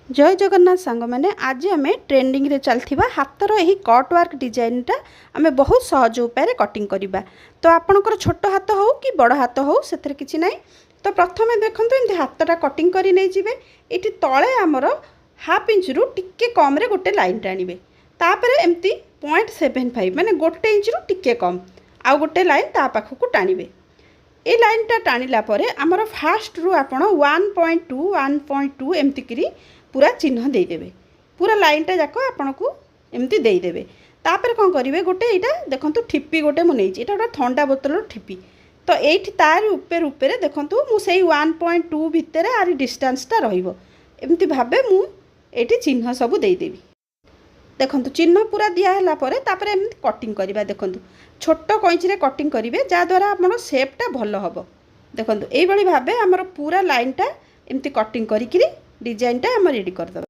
जय जगन्नाथ सांग मैंने आज आम ट्रेंडिंग रे चलथिबा हातर यही कट वर्क डिजाइनटा आम बहुत सहज उपाय कटिंग करवा। तो आपणकर छोट हाथ हो कि बड़ हाथ हो से किसी ना। तो प्रथम देखो एमती हाथटा कटिंग कर नहीं जाए ये तले आमर हाफ इंच रु टिके कम रे गोटे लाइन टाणिबे तापर एमती 0.75 माने गोटे इंच रु टिके कम आउ गोटे लाइन ता पाखक टाणिबे। ये लाइनटा टाणिला परे आमर फास्ट रु आपण 1.2 1.2 एमती करी पूरा चिन्ह देदेवे। पूरा लाइनटा जाक आपण को एमती देदेवे। तापर कौन करेंगे गोटे यहाँ देखूँ ठिपी गोटे मुझे यहाँ गोटे ठंडा बोतल ठिपी। तो ये तार ऊपर देखूँ मुझे 1.2 भितर आर डिस्टेंसटा रमती भावे मुझे चिन्ह सब देदेवी। देखो चिन्ह पूरा दिहला एमती कटिंग करवा। देखो छोट कैंची कटिंग करेंगे जहाँद्वारा आप सेपटा भल हम। देखो ये भाव आमर पूरा लाइनटा एमती कटिंग करी डिजाइनटा आम रेडी करदे।